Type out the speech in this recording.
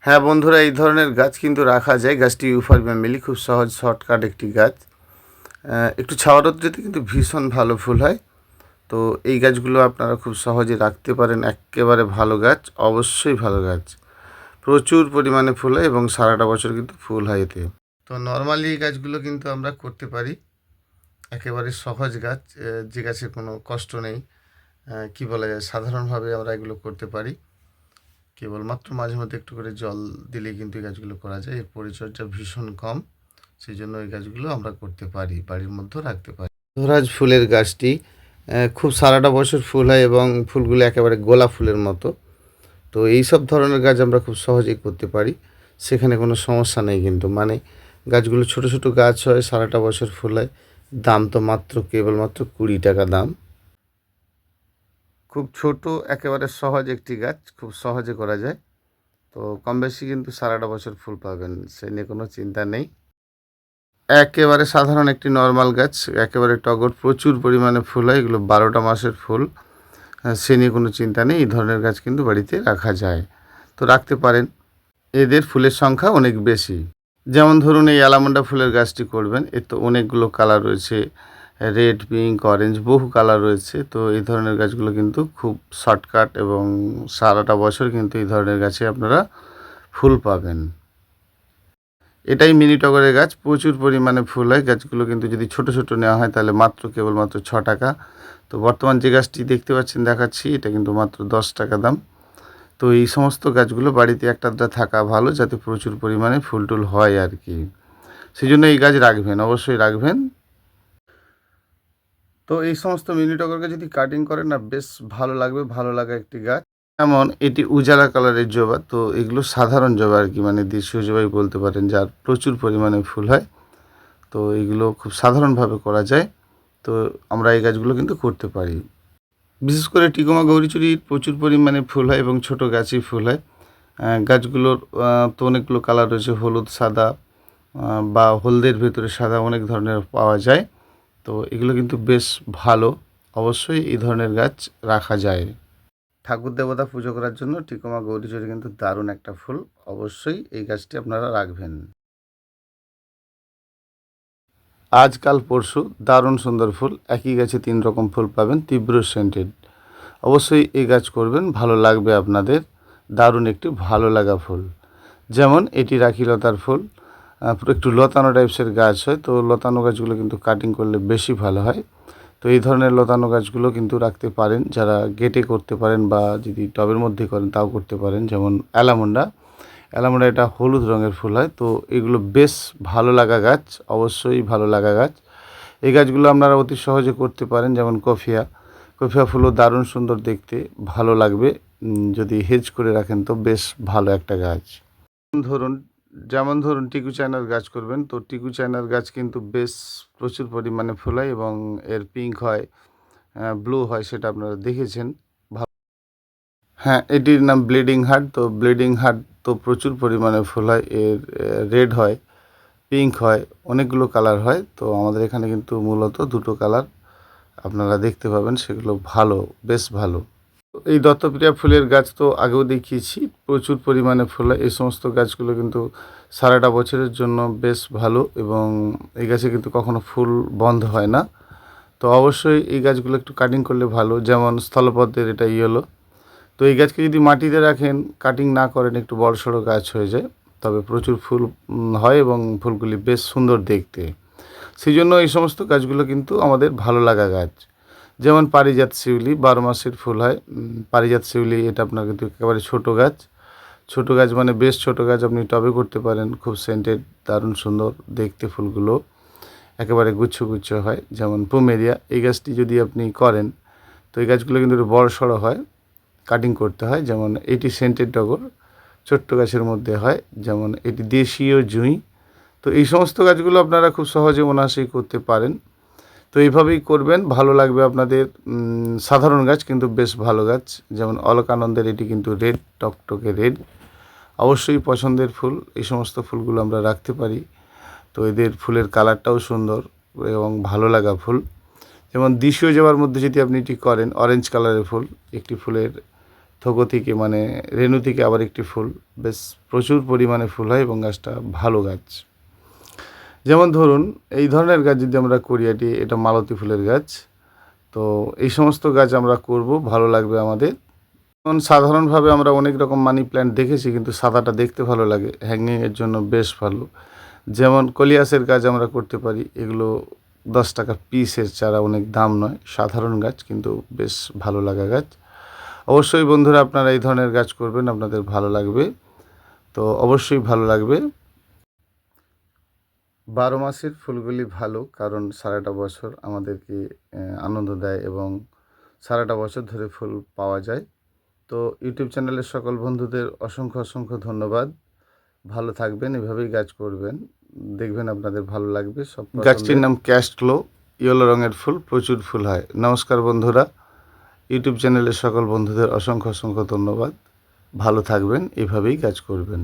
হ্যাঁ বন্ধুরা, এই ধরনের গাছ কিন্তু রাখা যায়। গাছটি ইউফরবিয়াম মিলি, খুব সহজ শর্টকাট একটি গাছ। একটু ছাওয়া রৌদ্রেতে কিন্তু ভীষণ ভালো ফুল হয়। তো এই গাছগুলো আপনারা খুব সহজে রাখতে পারেন। এক্কেবারে ভালো গাছ, অবশ্যই ভালো গাছ। প্রচুর পরিমাণে ফুল হয় এবং সারাটা বছর কিন্তু ফুল হয় এতে। তো নর্মালি এই গাছগুলো কিন্তু আমরা করতে পারি। একেবারে সহজ গাছ, যে গাছে কোনো কষ্ট নেই। কি বলা যায়, সাধারণভাবে আমরা এগুলো করতে পারি। কেবলমাত্র মাঝে মধ্যে একটু করে জল দিলেই কিন্তু এই গাছগুলো করা যায়। এর পরিচর্যা ভীষণ কম, সেই জন্য এই গাছগুলো আমরা করতে পারি, বাড়ির মধ্যেও রাখতে পারি। ধরাজ ফুলের গাছটি খুব সারাটা বছর ফুল হয় এবং ফুলগুলো একেবারে গোলাপ ফুলের মতো। তো এই সব ধরনের গাছ আমরা খুব সহজেই করতে পারি, সেখানে কোনো সমস্যা নেই কিন্তু। মানে গাছগুলো ছোট ছোট গাছ হয়, সারাটা বছর ফুল হয়। দাম তো মাত্র কেবলমাত্র 20 টাকা দাম। খুব ছোট, একেবারে সহজ একটি গাছ, খুব সহজে করা যায়। তো কম বেশি কিন্তু সারাটা বছর ফুল পাবেন, সে নিয়ে কোনো চিন্তা নেই। একেবারে সাধারণ একটি নর্মাল গাছ, একেবারে টগর, প্রচুর পরিমাণে ফুল হয়। এগুলো 12টা মাসের ফুল। সে নিয়ে কোনো চিন্তা নেই, এই ধরনের গাছ কিন্তু বাড়িতে রাখা যায়। তো রাখতে পারেন। এদের ফুলের সংখ্যা অনেক বেশি। যেমন ধরুন, এই অ্যালামন্ডা ফুলের গাছটি করবেন, এর তো অনেকগুলো কালার রয়েছে, রেড, পিঙ্ক, অরেঞ্জ, বহু কালার রয়েছে। তো এই ধরনের গাছগুলো কিন্তু খুব শর্টকাট এবং সারাটা বছর কিন্তু এই ধরনের গাছে আপনারা ফুল পাবেন। এটাই মিনি টগরের গাছ, প্রচুর পরিমাণে ফুল হয়। গাছগুলো কিন্তু যদি ছোট ছোট নেওয়া হয় তাহলে মাত্র কেবলমাত্র 6 টাকা। তো বর্তমান যে গাছটি দেখতে পাচ্ছেন, দেখাচ্ছি, এটা কিন্তু মাত্র 10 টাকা দাম। তো এই সমস্ত গাছগুলো বাড়িতে একটা আধটা থাকা ভালো, যাতে প্রচুর পরিমাণে ফুল টুল হয় আর কি। সেই জন্য এই গাছ রাখবেন, অবশ্যই রাখবেন। তো এই সমস্ত মিনি টগরকে যদি কাটিং করেন না, বেশ ভালো লাগবে, ভালো লাগা একটি গাছ। যেমন এটি উজালা কালারের জবা। তো এগুলো সাধারণ জবা আর কি, মানে দেশীয় জবাই বলতে পারেন, যার প্রচুর পরিমাণে ফুল হয়। তো এগুলো খুব সাধারণভাবে করা যায়। তো আমরা এই গাছগুলো কিন্তু করতে পারি। বিশেষ করে টিকোমা গৌরীচুরির প্রচুর পরিমাণে ফুল হয় এবং ছোট গাছেই ফুল হয়। গাছগুলোর তো অনেকগুলো কালার রয়েছে, হলুদ, সাদা, বা হলদের ভেতরে সাদা, অনেক ধরনের পাওয়া যায়। তো এগুলো কিন্তু বেশ ভালো, অবশ্যই এই ধরনের গাছ রাখা যায়। ঠাকুর দেবতা পুজো করার জন্য টিকোমা গৌরীচুরি কিন্তু দারুণ একটা ফুল, অবশ্যই এই গাছটি আপনারা রাখবেন। আজকাল পরশু দারুণ সুন্দর ফুল, একই গাছে 3 রকম ফুল পাবেন, তীব্র সেন্টেড। অবশ্যই এই গাছ করবেন, ভালো লাগবে আপনাদের। দারুণ একটি ভালো লাগা ফুল। যেমন এটি রাখিলতার ফুল, একটু লতানো টাইপসের গাছ হয়। তো লতানো গাছগুলো কিন্তু কাটিং করলে বেশি ভালো হয়। তো এই ধরনের লতানো গাছগুলো কিন্তু রাখতে পারেন, যারা গেটে করতে পারেন বা যদি টবের মধ্যে করেন তাও করতে পারেন। যেমন অ্যালামন্ডা, অ্যালামন্ডা এটা হলুদ রঙের ফুল হয়। তো এগুলো বেশ ভালো লাগা গাছ, অবশ্যই ভালো লাগা গাছ। এই গাছগুলো আপনারা অতি সহজে করতে পারেন। যেমন কফিয়া, কফিয়া ফুলও দারুণ সুন্দর দেখতে, ভালো লাগবে। যদি হেজ করে রাখেন তো বেশ ভালো একটা গাছ। ধরুন, যেমন ধরুন টিকু চায়নার গাছ করবেন, তো টিকু চায়নার গাছ কিন্তু বেশ প্রচুর পরিমাণে ফুল হয় এবং এর পিঙ্ক হয়, ব্লু হয়, সেটা আপনারা দেখেছেন। হ্যাঁ, এটির নাম ব্লিডিং হার্ট। তো ব্লিডিং হার্ট তো প্রচুর পরিমাণে ফুল হয়। এর রেড হয়, পিঙ্ক হয়, অনেকগুলো কালার হয়। তো আমাদের এখানে কিন্তু মূলত দুটো কালার আপনারা দেখতে পাবেন, সেগুলো ভালো, বেশ ভালো। এই দত্তপ্রিয়া ফুলের গাছ তো আগেও দেখিয়েছি, প্রচুর পরিমাণে ফুল হয়। এই সমস্ত গাছগুলো কিন্তু সারাটা বছরের জন্য বেশ ভালো এবং এই গাছে কিন্তু কখনো ফুল বন্ধ হয় না। তো অবশ্যই এই গাছগুলো একটু কাটিং করলে ভালো। যেমন স্থলপদ্মের এটা ইয়েলো। তো এই গাছকে যদি মাটিতে রাখেন, কাটিং না করেন, একটু বড়সড় গাছ হয়ে যায়, তবে প্রচুর ফুল হয় এবং ফুলগুলি বেশ সুন্দর দেখতে। সেই জন্য এই সমস্ত গাছগুলো কিন্তু আমাদের ভালো লাগা গাছ। যেমন পারিজাত শিউলি, 12 মাসের ফুল হয়। পারিজাত শিউলি এটা আপনার কিন্তু একেবারে ছোটো গাছ। ছোটো গাছ মানে বেশ ছোটো গাছ, আপনি টবে করতে পারেন, খুব সেন্টেড, দারুণ সুন্দর দেখতে ফুলগুলো, একেবারে গুচ্ছ গুচ্ছ হয়। যেমন পুমেরিয়া, এই গাছটি যদি আপনি করেন তো এই গাছগুলো কিন্তু একটু বড় সড়ো হয়, কাটিং করতে হয়। যেমন এটি সেন্টেড টগর, ছোট্ট গাছের মধ্যে হয়। যেমন এটি দেশীয় জুঁই। তো এই সমস্ত গাছগুলো আপনারা খুব সহজে অনায়াসেই করতে পারেন। তো এইভাবেই করবেন, ভালো লাগবে আপনাদের। সাধারণ গাছ কিন্তু বেশ ভালো গাছ। যেমন অলকানন্দের এটি কিন্তু রেড, টকটকে রেড, অবশ্যই পছন্দের ফুল। এই সমস্ত ফুলগুলো আমরা রাখতে পারি। তো এদের ফুলের কালারটাও সুন্দর এবং ভালো লাগা ফুল। যেমন দেশীয় জবার মধ্যে যদি আপনি এটি করেন, অরেঞ্জ কালারের ফুল, একটি ফুলের থোকো থেকে মানে রেণু থেকে আবার একটি ফুল, বেশ প্রচুর পরিমাণে ফুল হয় এবং গাছটা ভালো গাছ। যেমন ধরুন এই ধরনের গাছ যদি আমরা করি, এটা মালতী ফুলের গাছ, তো এই সমস্ত গাছ আমরা করব, ভালো লাগবে আমাদের। এখন সাধারণভাবে আমরা অনেক রকম মানি প্ল্যান্ট দেখেছি, কিন্তু সাদাটা দেখতে ভালো লাগে, হ্যাঙ্গিংয়ের জন্য বেশ ভালো। যেমন কলিয়াসের গাছ আমরা করতে পারি, এগুলো 10 টাকা পিসের চারা, অনেক দাম নয়, সাধারণ গাছ কিন্তু বেশ ভালো লাগা গাছ। অবশ্যই বন্ধুরা আপনারা এই ধরনের গাছ করবেন, আপনাদের ভালো লাগবে, তো অবশ্যই ভালো লাগবে। 12 মাসের ফুলগুলি ভালো, কারণ সারাটা বছর আমাদেরকে আনন্দ দেয় এবং সারাটা বছর ধরে ফুল পাওয়া যায়। তো ইউটিউব চ্যানেলের সকল বন্ধুদের অসংখ্য অসংখ্য ধন্যবাদ। ভালো থাকবেন, এভাবেই গাছ করবেন, দেখবেন আপনাদের ভালো লাগবে। সব গাছটির নাম ক্যাস্টলো, ইয়েলো রঙের ফুল, প্রচুর ফুল হয়। নমস্কার বন্ধুরা, ইউটিউব চ্যানেলের সকল বন্ধুদের অসংখ্য অসংখ্য ধন্যবাদ। ভালো থাকবেন, এভাবেই গাছ করবেন।